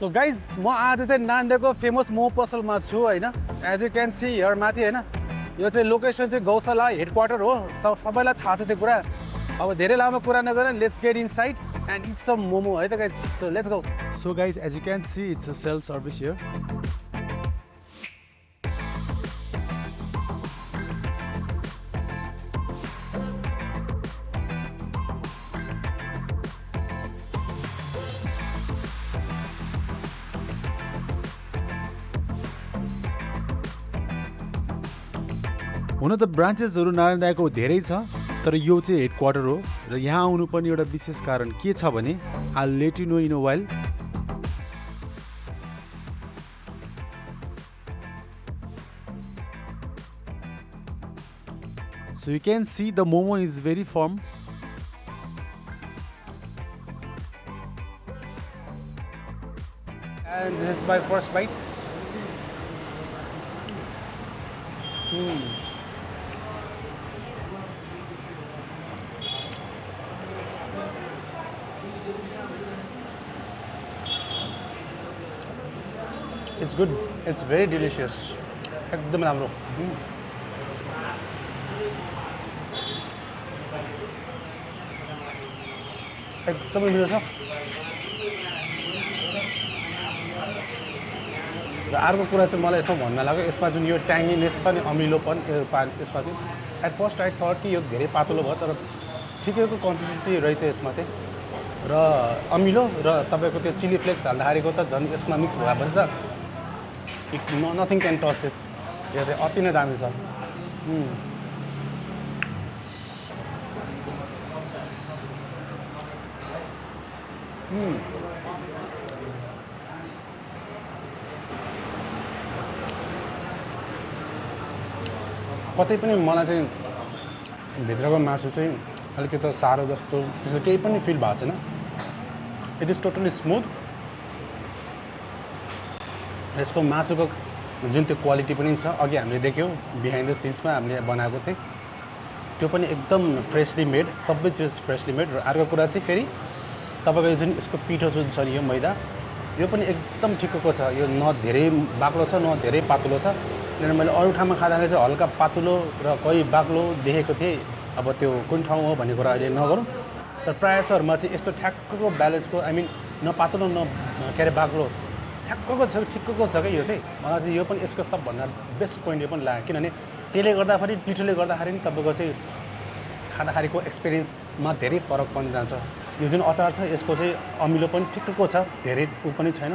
So guys, म आज चाहिँ नान्देको फेमस मोमो पसलमा छु हैन। As you can see here माथि हैन, यो चाहिँ लोकेसन चाहिँ गौशाला हेडक्वार्टर हो। सबैलाई थाहा छ त्यो कुरा। अब धेरै लामो कुरा नगरेर let's get inside and eat some momo है त guys. So let's go. So guys, as you can see it's a self service here. हुन त ब्रान्चेसहरू नारायण दाइको धेरै छ, तर यो चाहिँ हेडक्वार्टर हो र यहाँ आउनु पनि एउटा विशेष कारण के छ भने I let you know in a while. So you can see the momo is very firm. And this is my first bite. It's good. It's very delicious. एकदम राम्रो। एकदमै मिठो छ। र अर्को कुरा चाहिँ मलाई यसो भन्न लाग्यो, यसमा जुन यो ट्याङ्गिनेस छ नि, अमिलोपन यसमा चाहिँ एट फर्स्ट आई थट कि यो धेरै पातलो भयो, तर ठिकैको कन्सिस्टेन्सी रहेछ यसमा चाहिँ। र अमिलो र तपाईँको त्यो चिली फ्लेक्स हाल्दाखेरिको त झन् यसमा मिक्स भएपछि त नथिङ क्यान टच दिस। यो चाहिँ अति नै दामी छ। कतै पनि मलाई चाहिँ भित्रको मासु चाहिँ अलिकति साह्रो जस्तो त्यस्तो केही पनि फिल भएको छैन। It is totally smooth. यसको मासुको जुन त्यो क्वालिटी पनि छ, अघि हामीले देख्यौँ बिहाइन्ड द सिन्समा हामीले बनाएको चाहिँ त्यो पनि एकदम फ्रेसली मेड, सबै चिज फ्रेसली मेड। र अर्को कुरा चाहिँ फेरि तपाईँको जुन यसको पिठो जुन छ नि, यो मैदा, यो पनि एकदम ठिक्कको छ। यो न धेरै बाक्लो छ न धेरै पातलो छ। किनभने मैले अरू ठाउँमा खाँदाखेरि चाहिँ हल्का पातलो र कोही बाक्लो देखेको थिएँ। अब त्यो कुन ठाउँ हो भन्ने कुरा अहिले नगरौँ, तर प्रायः सहरमा चाहिँ यस्तो ठ्याक्कको ब्यालेन्सको, आई मिन न पातलो न के अरे बाक्लो, ठ्याक्कको छ, ठिक्कको छ क्या यो चाहिँ। मलाई चाहिँ यो पनि यसको सबभन्दा बेस्ट पोइन्ट यो पनि लाग्यो। किनभने त्यसले गर्दाखेरि, पिठोले गर्दाखेरि नि तपाईँको चाहिँ खाँदाखेरिको एक्सपिरियन्समा धेरै फरक पनि जान्छ। यो जुन अचार छ यसको चाहिँ अमिलो पनि ठिक्कको छ, धेरै ऊ पनि छैन,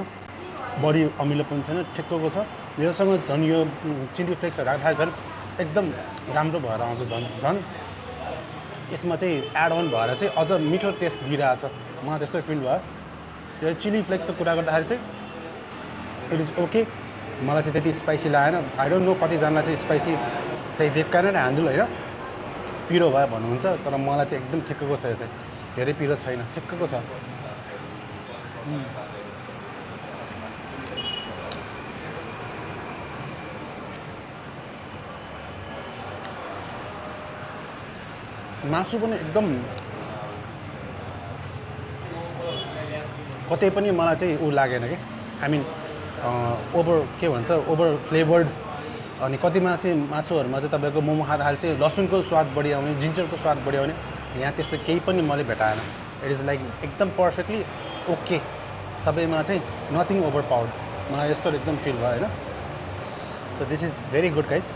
बढी अमिलो पनि छैन, ठिक्कको छ। योसँग झन् यो चिली फ्लेक्सहरू राख्दाखेरि झन् एकदम राम्रो भएर आउँछ। झन् यसमा चाहिँ एड अन भएर चाहिँ अझ मिठो टेस्ट दिइरहेछ। मलाई त्यस्तो फिल भयो। त्यो चिली फ्लेक्सको कुरा गर्दाखेरि चाहिँ इट इज ओके। मलाई चाहिँ त्यति स्पाइसी लागेन। आई डोन्ट नो कतिजनालाई चाहिँ स्पाइसी चाहिँ देख्का नै ह्यान्डल होइन, पिरो भयो भन्नुहुन्छ, तर मलाई चाहिँ एकदम ठिक्कको छ। यो चाहिँ धेरै पिरो छैन, ठिक्कको छ। मासु पनि एकदम कतै पनि मलाई चाहिँ ऊ लागेन कि, आई मिन ओभर के भन्छ, ओभर फ्लेभर्ड। अनि कतिमा चाहिँ मासुहरूमा चाहिँ तपाईँको मोमो खाँदाखेरि चाहिँ लसुनको स्वाद बढी आउने, जिन्जरको स्वाद बढी आउने। यहाँ त्यस्तो केही पनि मैले भेटाएन। इट इज लाइक एकदम पर्फेक्टली ओके। सबैमा चाहिँ नथिङ ओभर पावर्ड। मलाई यस्तो एकदम फिल भयो होइन। So this is very good guys.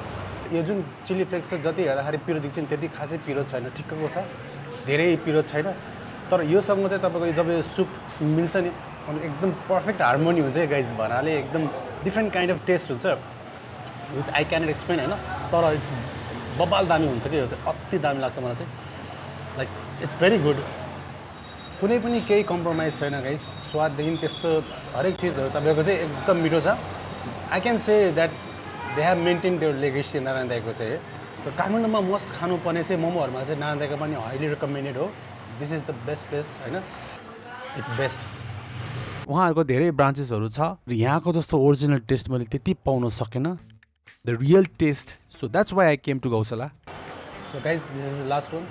यो जुन चिली फ्लेक्स जति हेर्दाखेरि पिरो देख्छ नि, त्यति खासै पिरो छैन, ठिक्कको छ, धेरै पिरो छैन। तर योसँग चाहिँ तपाईँको जब यो सुप मिल्छ नि, अनि एकदम पर्फेक्ट हार्मोनी हुन्छ गाइज। भन्नाले एकदम डिफ्रेन्ट काइन्ड अफ टेस्ट हुन्छ, विच आई क्यानट एक्सप्लेन होइन। तर इट्स बबाल दामी हुन्छ कि यो चाहिँ, अति दामी लाग्छ मलाई चाहिँ। Like it's very good. कुनै पनि केही कम्प्रोमाइज छैन गाइज। स्वाददेखि त्यस्तो हरेक चिजहरू तपाईँको चाहिँ एकदम मिठो छ। I can say that they have maintain their legacy Narayan दाइको चाहिँ। सो काठमाडौँमा मस्ट खानुपर्ने चाहिँ मोमोहरूमा चाहिँ नारायण दाइको पनि हाइली रिकमेन्डेड हो। This is the best place होइन, इट्स बेस्ट। उहाँहरूको धेरै ब्रान्चेसहरू छ र यहाँको जस्तो ओरिजिनल टेस्ट मैले त्यति पाउन सकेन, the real test. So that's why I came to Gaushala. So guys, this is the last one.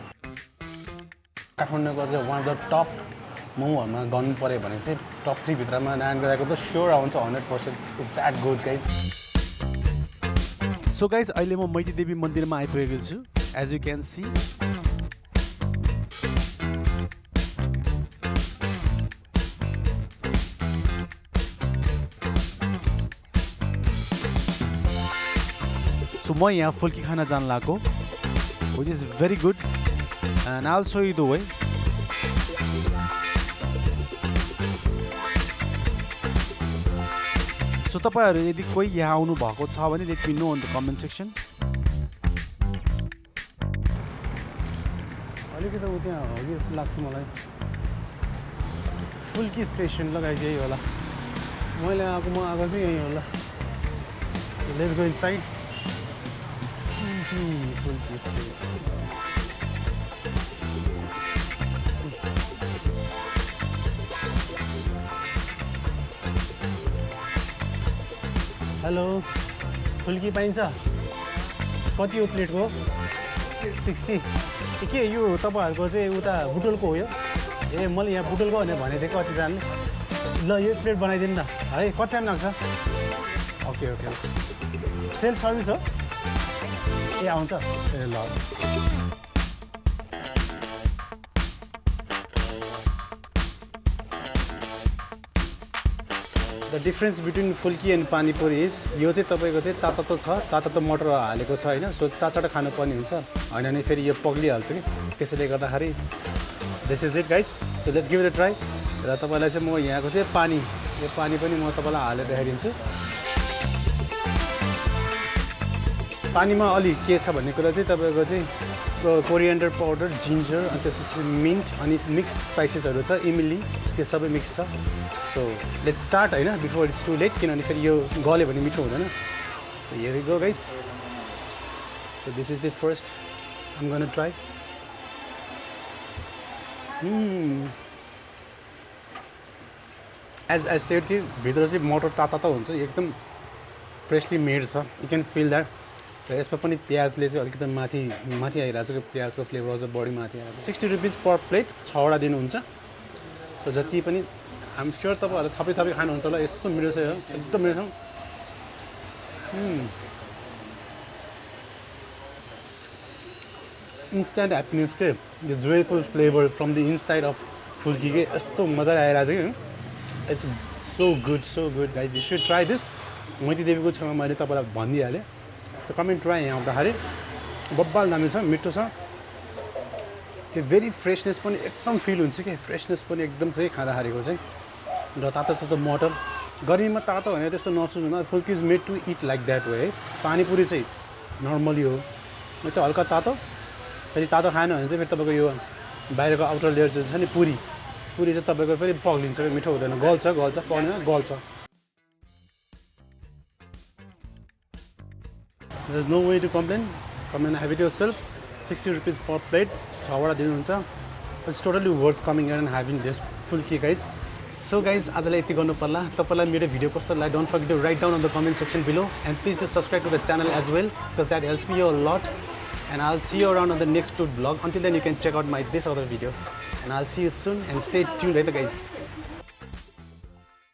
काठमाडौँको चाहिँ वान अफ द टप मोमोहरुमा गर्नु पर्यो भने चाहिँ टप 3 भित्रमा नारायण दाइको त स्योर आउँछ 100%. It's that good guys. So guys अहिले म मैतीदेवी मन्दिरमा आइपुगेको छु. As you can see so म यहाँ फुल्की खाना जान लागेको, which is very good, and I'll show you the way. So तपाईहरु यदि कोही यहाँ आउनु भएको छ भने let me know in the comment section. अलिकति उ त्यहाँ हो कि जस्तो लाग्छ मलाई. फुल्की स्टेसन लगाइ यही होला. मैले आएको चाहिँ यही होला. Let's go inside. Fulki Station. Hello, फुल्की पाइन्छ? कति हो प्लेटको? 60. के यो तपाईहरुको चाहिँ उता बुटोलको हो यो? ए मैले यहाँ बुटोलको भने थिएँ कतिजनाले. ल यो प्लेट बनाइदिनु न. है कति टाइम लाग्छ? ओके. सेल्फ सर्भिस हो? ए आउँछ? ए ल. द डिफरेन्स बिट्विन फुल्की एन्ड पानीपुरी इज यो चाहिँ तपाईँको चाहिँ तातो छ, तातो मटर हालेको छ होइन. सो चाटो खानुपर्ने हुन्छ, होइन भने फेरि यो पग्लिहाल्छ कि. त्यसैले गर्दाखेरि this is it guys. So let's give it a try. र तपाईँलाई चाहिँ म यहाँको चाहिँ पानी पनि म तपाईँलाई हालेर देखाइदिन्छु. पानीमा अलि के छ भन्ने कुरा चाहिँ तपाईँको चाहिँ कोरिएन्डर पाउडर, जिन्जर, अनि त्यसपछि मिन्ट, अनि मिक्स स्पाइसेसहरू छ, इमली, त्यो सबै मिक्स छ. सो लेट्स स्टार्ट होइन, बिफोर इट्स टु लेट, किनभने फेरि यो गल्यो भने मिठो हुँदैन. So here we go guys. So this is the first I'm gonna try. As said कि भित्र चाहिँ मटर तातो हुन्छ, एकदम फ्रेसली मेड छ. You can feel that. र यसमा पनि प्याजले चाहिँ अलिकति माथि आइरहेको छ कि प्याजको फ्लेभर चाहिँ बढी माथि आएको छ. 60 रुपिस पर प्लेट 6वटा दिनुहुन्छ. सो जति पनि आइम स्योर तपाईँहरू थपै खानुहुन्छ होला. यस्तो मिठो छ, एकदम मिठो छ. इन्स्ट्यान्ट ह्याप्पिनेस के, यो joyful flavour from the inside of phulki के यस्तो मजा आइरहेको छ कि. It's so good guys. You should try this. मैतीदेवीको छेउमा मैले तपाईँलाई भनिदिइहालेँ. So come and try. यहाँ आउँदाखेरि बब्बाल दामी छ, मिठो छ. त्यो भेरी फ्रेसनेस पनि एकदम फिल हुन्छ कि. फ्रेसनेस पनि एकदम चाहिँ खाँदाखेरिको चाहिँ. र तातो मटर गर्मीमा तातो भने त्यस्तो नसुन्नु. Phulki is made to eat like that way है. पानीपुरी चाहिँ नर्मली हो, यो चाहिँ हल्का तातो. फेरि तातो खाएन भने चाहिँ फेरि तपाईँको यो बाहिरको आउटर लेयर जुन छ नि पुरी चाहिँ तपाईँको फेरि पग्लिन्छ, मिठो हुँदैन, गल्छ पग्दैन गल्छ. There is no way to complain. Come and have it yourself. 60 rupees per plate. 6वटा दिनुहुन्छ. It's totally worth coming here and having this Fulki guys. So guys, आजलाई यति गर्नु पर्ला. तपाईलाई मेरो भिडियो कस्तो लाग्यो? Don't forget to write down on the comment section below, and please do subscribe to the channel as well, because that helps me a lot. And I'll see you around on the next food vlog. Until then, you can check out this other video, and I'll see you soon. And stay tuned later, guys.